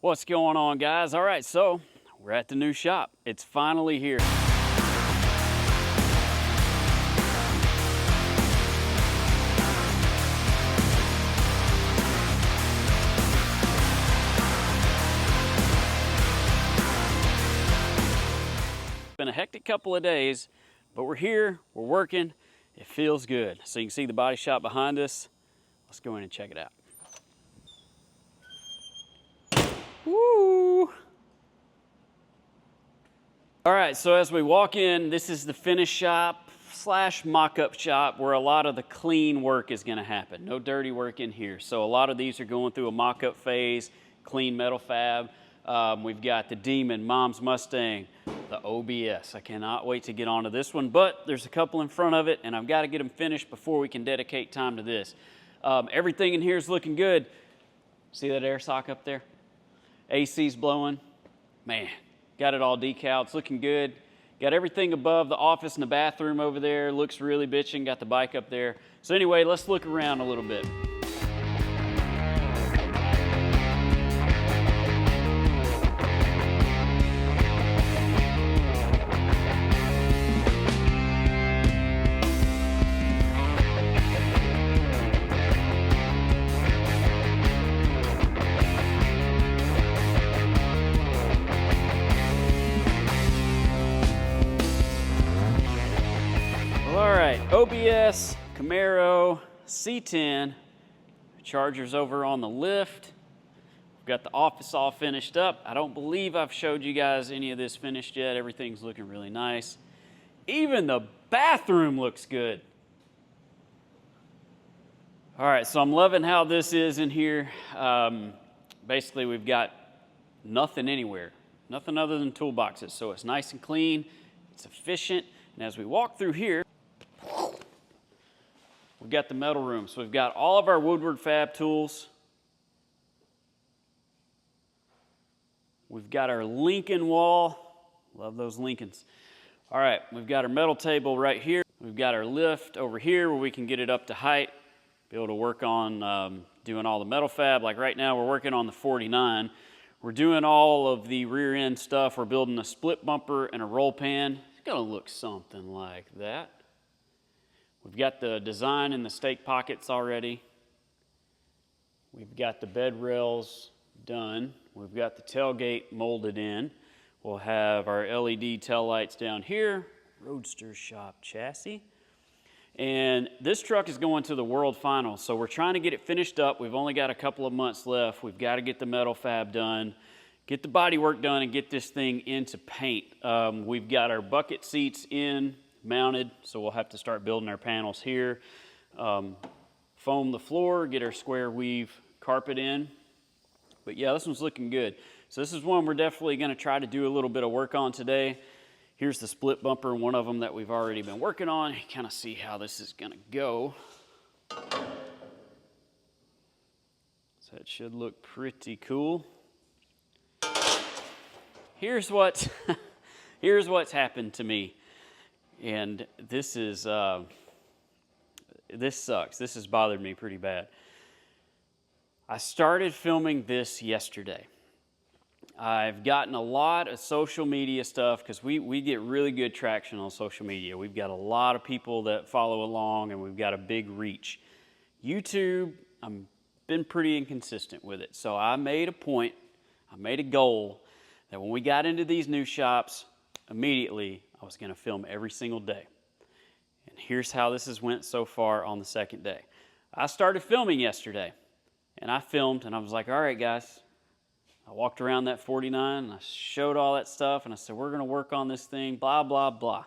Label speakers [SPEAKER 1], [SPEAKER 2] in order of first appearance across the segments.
[SPEAKER 1] What's going on, guys? All right, so we're at the new shop. It's finally here. It's been a hectic couple of days, but we're here, we're working, it feels good. So you can see the body shop behind us. Let's go in and check it out. Woo! All right, so as we walk in, this is the finish shop / mock-up shop where a lot of the clean work is gonna happen. No dirty work in here. So a lot of these are going through a mock-up phase, clean metal fab. We've got the Demon, Mom's Mustang, the OBS. I cannot wait to get onto this one, but there's a couple in front of it and I've gotta get them finished before we can dedicate time to this. Everything in here is looking good. See that air sock up there? AC's blowing. Man, got it all decaled. It's looking good. Got everything above the office and the bathroom over there. Looks really bitchin'. Got the bike up there. So anyway, let's look around a little bit. OBS, Camaro, C10, chargers over on the lift. We've got the office all finished up. I don't believe I've showed you guys any of this finished yet. Everything's looking really nice. Even the bathroom looks good. All right, so I'm loving how this is in here. Basically, we've got nothing anywhere, nothing other than toolboxes. So it's nice and clean, it's efficient. And as we walk through here, we've got the metal room. So we've got all of our Woodward Fab tools. We've got our Lincoln wall. Love those Lincolns. All right, we've got our metal table right here. We've got our lift over here where we can get it up to height, be able to work on doing all the metal fab. Like right now, we're working on the 49. We're doing all of the rear end stuff. We're building a split bumper and a roll pan. It's gonna look something like that. We've got the design in the stake pockets already. We've got the bed rails done. We've got the tailgate molded in. We'll have our LED tail lights down here, Roadster Shop chassis. And this truck is going to the World Finals, so we're trying to get it finished up. We've only got a couple of months left. We've got to get the metal fab done, get the body work done, and get this thing into paint. We've got our bucket seats in, mounted, so we'll have to start building our panels here. Foam the floor, get our square weave carpet in. But yeah, this one's looking good. So this is one we're definitely going to try to do a little bit of work on today. Here's the split bumper, one of them that we've already been working on. You kind of see how this is going to go. So that should look pretty cool. Here's what's happened to me. And this is, this sucks. This has bothered me pretty bad. I started filming this yesterday. I've gotten a lot of social media stuff because we get really good traction on social media. We've got a lot of people that follow along and we've got a big reach. YouTube, I've been pretty inconsistent with it. So I made a point, I made a goal that when we got into these new shops, immediately I was going to film every single day. And here's how this has went so far on the second day. I started filming yesterday, and I filmed, and I was like, all right, guys. I walked around that 49, and I showed all that stuff, and I said, we're going to work on this thing, blah, blah, blah.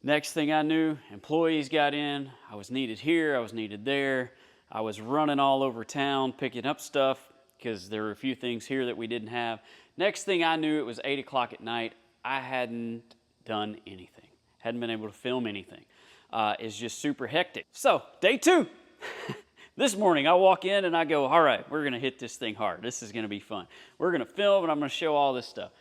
[SPEAKER 1] Next thing I knew, employees got in. I was needed here. I was needed there. I was running all over town, picking up stuff, because there were a few things here that we didn't have. Next thing I knew, it was 8 o'clock at night. I hadn't done anything. Hadn't been able to film anything. It's just super hectic. So, day 2. This morning, I walk in and I go, all right, we're going to hit this thing hard. This is going to be fun. We're going to film and I'm going to show all this stuff.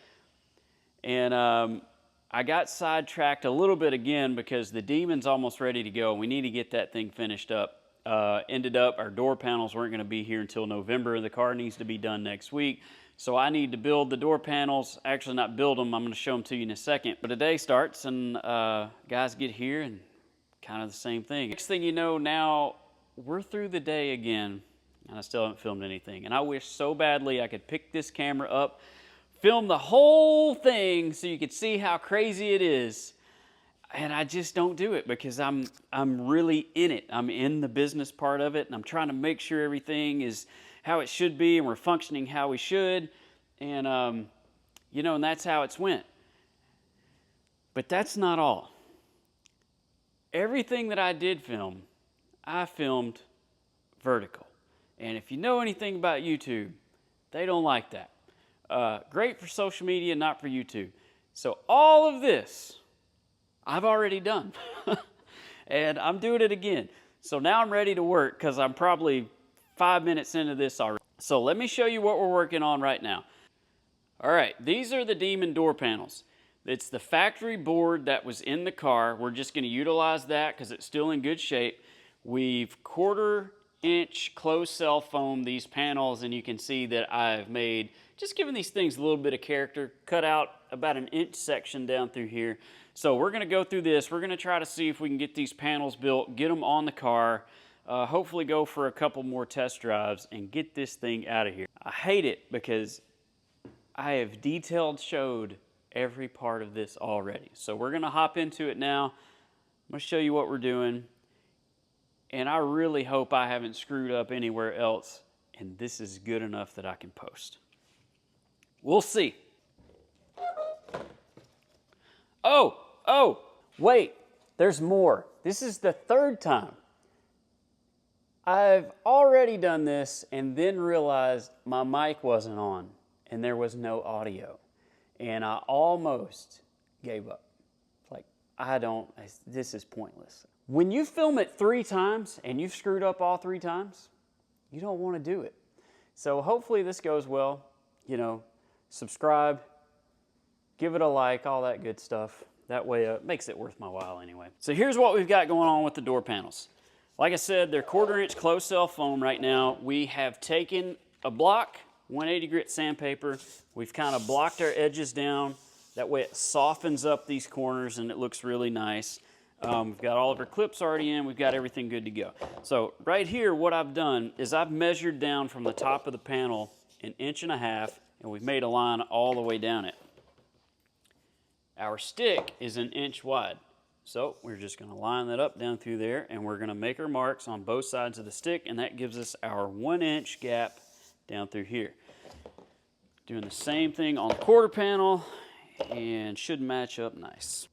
[SPEAKER 1] And I got sidetracked a little bit again because the Demon's almost ready to go. We need to get that thing finished up. ended up our door panels weren't going to be here until November. The car needs to be done next week. So I need to build the door panels. Actually, not build them. I'm going to show them to you in a second. But a day starts and guys get here and kind of the same thing. Next thing you know, now we're through the day again and I still haven't filmed anything. And I wish so badly I could pick this camera up, film the whole thing so you could see how crazy it is. And I just don't do it because I'm really in it. I'm in the business part of it, and I'm trying to make sure everything is how it should be and we're functioning how we should. And, you know, and that's how it's went. But that's not all. Everything that I did film, I filmed vertical. And if you know anything about YouTube, they don't like that. Great for social media, not for YouTube. So all of this, I've already done. And I'm doing it again. So now I'm ready to work because I'm probably 5 minutes into this already. So let me show you what we're working on right now. All right, these are the Demon door panels. It's the factory board that was in the car. We're just going to utilize that because it's still in good shape. We've 1/4 inch closed cell foam these panels, and you can see that I've made, just giving these things a little bit of character, cut out about an inch section down through here. So we're going to go through this. We're going to try to see if we can get these panels built, get them on the car, hopefully go for a couple more test drives and get this thing out of here. I hate it because I have detailed showed every part of this already. So we're going to hop into it now. I'm going to show you what we're doing. And I really hope I haven't screwed up anywhere else and this is good enough that I can post. We'll see. Oh, wait, there's more. This is the 3rd time. I've already done this and then realized my mic wasn't on and there was no audio. And I almost gave up. Like, this is pointless. When you film it 3 times and you've screwed up all 3 times, you don't want to do it. So hopefully this goes well. You know, subscribe, give it a like, all that good stuff. That way it makes it worth my while anyway. So here's what we've got going on with the door panels. Like I said, they're 1/4 inch closed cell foam right now. We have taken a block, 180 grit sandpaper. We've kind of blocked our edges down. That way it softens up these corners and it looks really nice. We've got all of our clips already in. We've got everything good to go. So right here, what I've done is I've measured down from the top of the panel 1.5 inches, and we've made a line all the way down it. Our stick is 1 inch wide. So we're just going to line that up down through there, and we're going to make our marks on both sides of the stick, and that gives us our 1 inch gap down through here. Doing the same thing on the 1/4 panel, and should match up nice.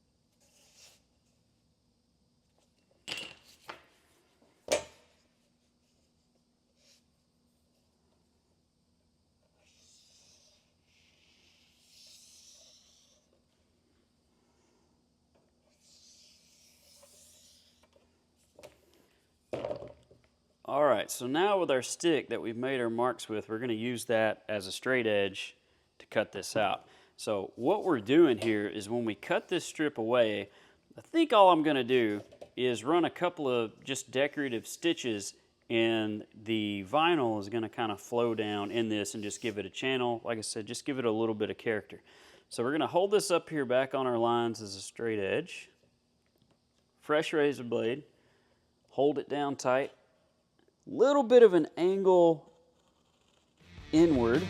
[SPEAKER 1] All right, so now with our stick that we've made our marks with, we're going to use that as a straight edge to cut this out. So what we're doing here is when we cut this strip away, I think all I'm going to do is run a couple of just decorative stitches, and the vinyl is going to kind of flow down in this and just give it a channel. Like I said, just give it a little bit of character. So we're going to hold this up here back on our lines as a straight edge. Fresh razor blade. Hold it down tight. Little bit of an angle inward.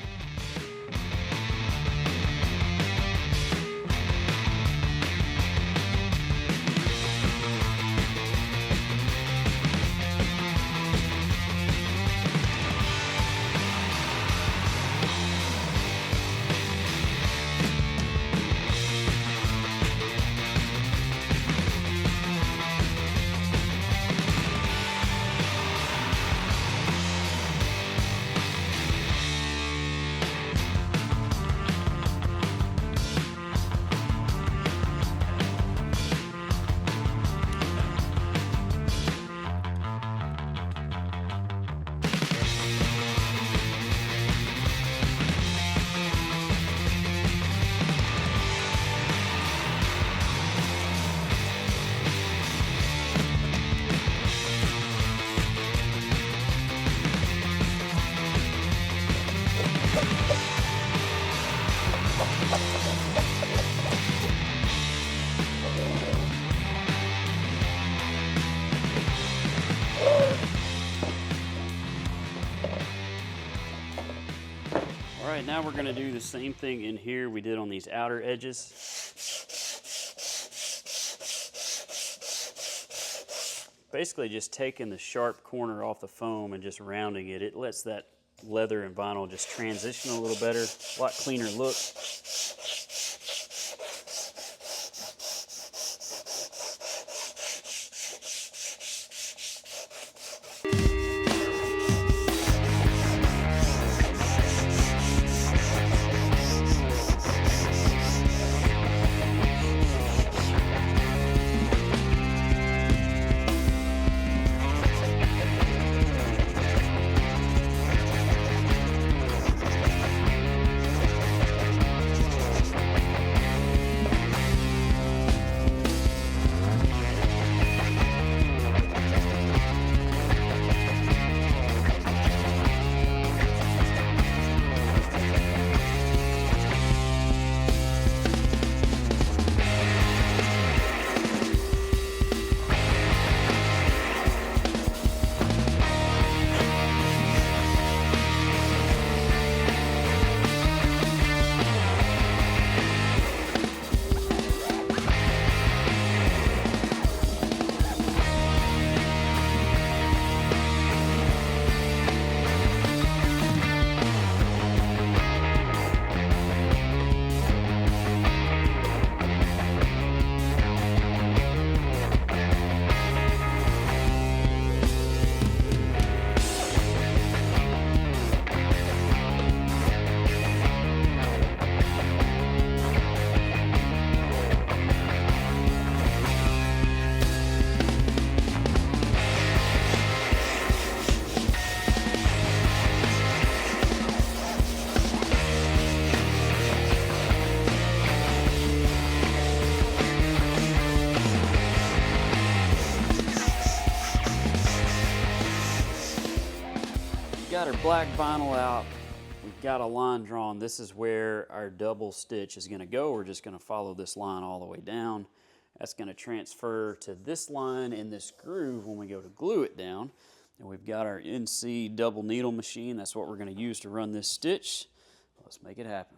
[SPEAKER 1] All right, now we're going to do the same thing in here we did on these outer edges. Basically just taking the sharp corner off the foam and just rounding it. It lets that leather and vinyl just transition a little better, a lot cleaner look. Got our black vinyl out. We've got a line drawn. This is where our double stitch is going to go. We're just going to follow this line all the way down. That's going to transfer to this line in this groove when we go to glue it down. And we've got our NC double needle machine. That's what we're going to use to run this stitch. Let's make it happen.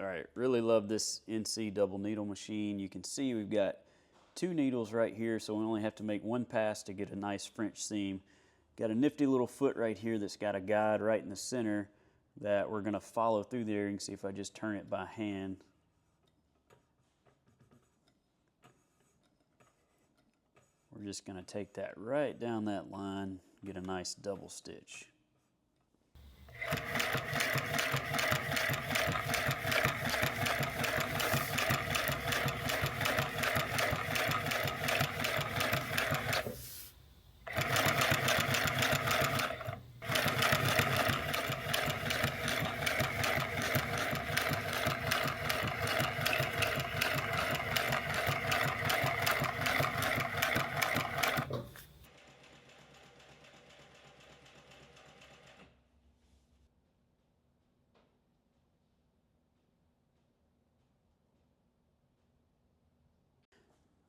[SPEAKER 1] All right, really love this NC double needle machine. You can see we've got 2 needles right here, so we only have to make 1 pass to get a nice French seam. Got a nifty little foot right here that's got a guide right in the center that we're gonna follow through there. You can see if I just turn it by hand. We're just gonna take that right down that line, get a nice double stitch.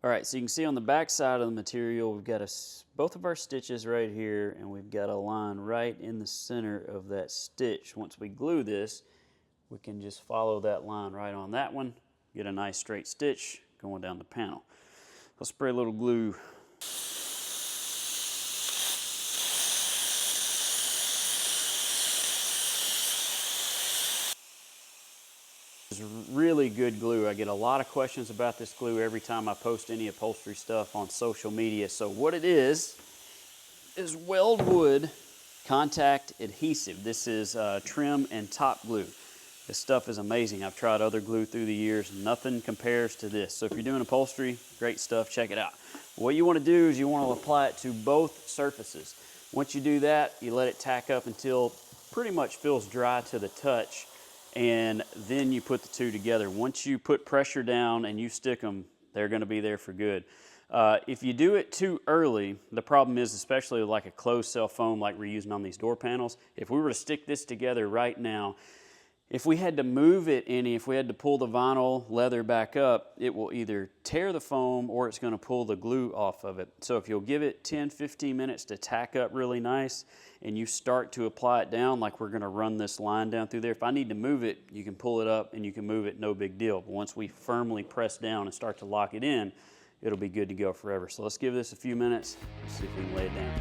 [SPEAKER 1] All right, so you can see on the back side of the material, we've got both of our stitches right here, and we've got a line right in the center of that stitch. Once we glue this, we can just follow that line right on that one, get a nice straight stitch going down the panel. I'll spray a little glue. It's really good glue. I get a lot of questions about this glue every time I post any upholstery stuff on social media. So what it is Weldwood contact adhesive. This is trim and top glue. This stuff is amazing. I've tried other glue through the years. Nothing compares to this. So if you're doing upholstery, great stuff, check it out. What you want to do is you want to apply it to both surfaces. Once you do that, you let it tack up until pretty much feels dry to the touch. and then you put the two together. Once you put pressure down and you stick them, they're going to be there for good. If you do it too early, the problem is, especially like a closed cell foam like we're using on these door panels, if we were to stick this together right now, if we had to move it any, if we had to pull the vinyl leather back up, it will either tear the foam or it's going to pull the glue off of it. So if you'll give it 10, 15 minutes to tack up really nice and you start to apply it down like we're going to run this line down through there, if I need to move it, you can pull it up and you can move it, no big deal. But once we firmly press down and start to lock it in, it'll be good to go forever. So let's give this a few minutes and see if we can lay it down.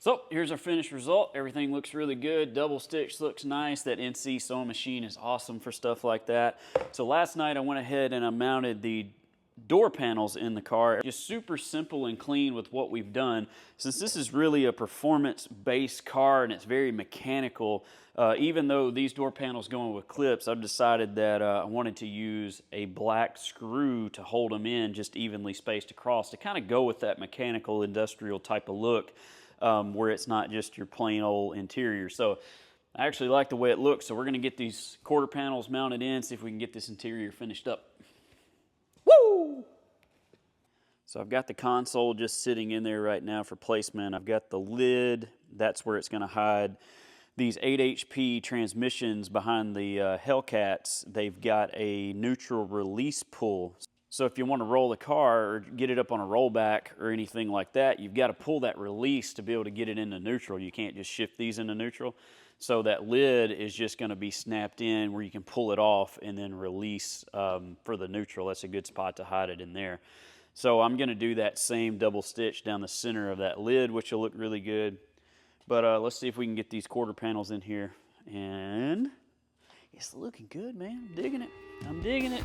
[SPEAKER 1] So here's our finished result. Everything looks really good. Double stitch looks nice. That NC sewing machine is awesome for stuff like that. So last night I went ahead and I mounted the door panels in the car. Just super simple and clean with what we've done. Since this is really a performance-based car and it's very mechanical, even though these door panels go in with clips, I've decided that I wanted to use a black screw to hold them in just evenly spaced across to kind of go with that mechanical industrial type of look. Where it's not just your plain old interior. So I actually like the way it looks, so we're going to get these quarter panels mounted in, see if we can get this interior finished up. Woo! So I've got the console just sitting in there right now for placement. I've got the lid, that's where it's going to hide. These 8 HP transmissions behind the Hellcats, they've got a neutral release pull. So if you want to roll the car or get it up on a rollback or anything like that, you've got to pull that release to be able to get it into neutral. You can't just shift these into neutral. So that lid is just going to be snapped in where you can pull it off and then release for the neutral. That's a good spot to hide it in there. So I'm gonna do that same double stitch down the center of that lid, which will look really good. But let's see if we can get these quarter panels in here. And it's looking good, man. I'm digging it. I'm digging it.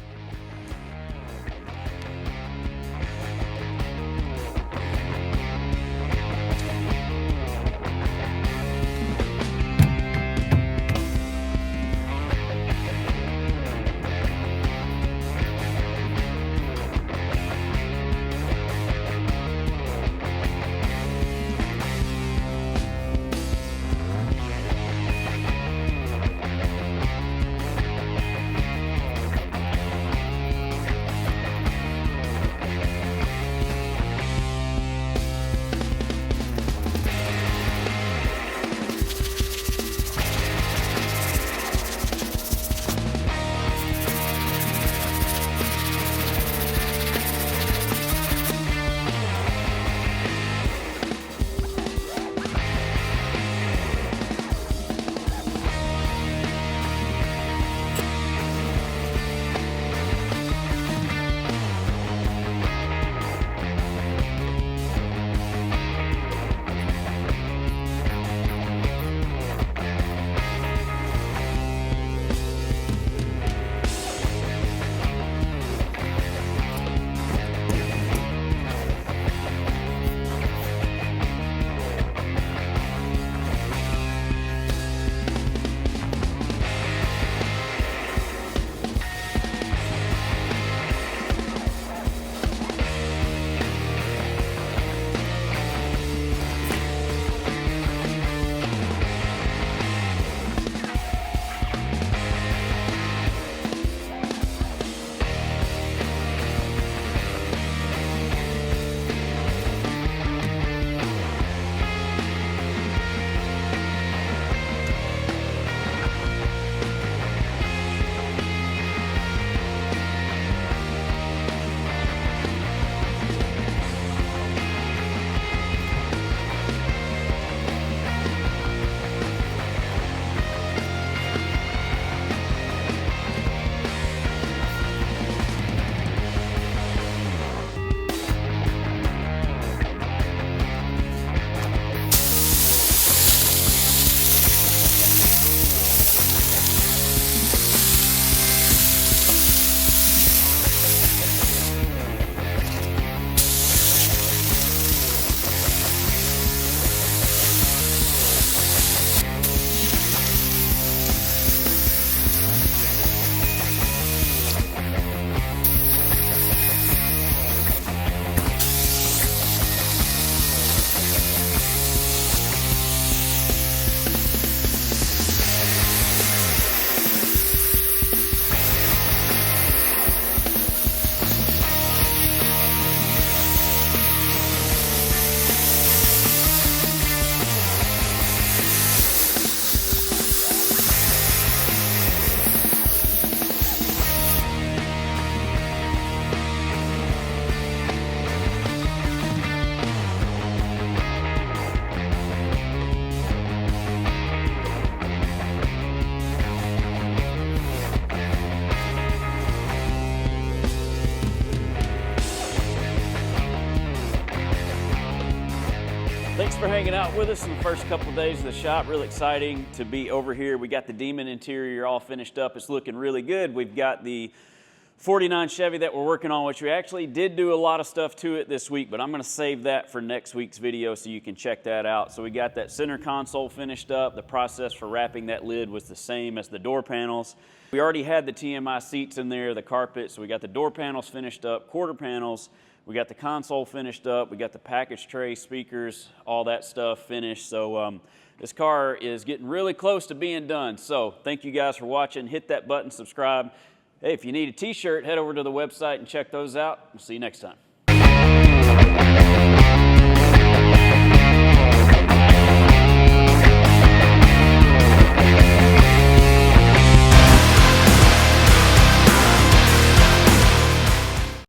[SPEAKER 1] Thanks for hanging out with us in the first couple of days of the shop. Really exciting to be over here. We got the Demon interior all finished up. It's looking really good. We've got the 49 Chevy that we're working on, which we actually did do a lot of stuff to it this week, but I'm going to save that for next week's video so you can check that out. So we got that center console finished up. The process for wrapping that lid was the same as the door panels. We already had the TMI seats in there, the carpet, so we got the door panels finished up, quarter panels. We got the console finished up. We got the package tray, speakers, all that stuff finished. So this car is getting really close to being done. So thank you guys for watching. Hit that button, subscribe. Hey, if you need a t-shirt, head over to the website and check those out. We'll see you next time.